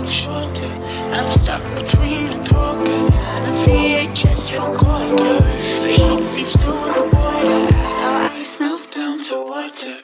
shorter. I'm stuck between a talker and a VHS recorder. The heat seeps through the border as our ice melts down to water.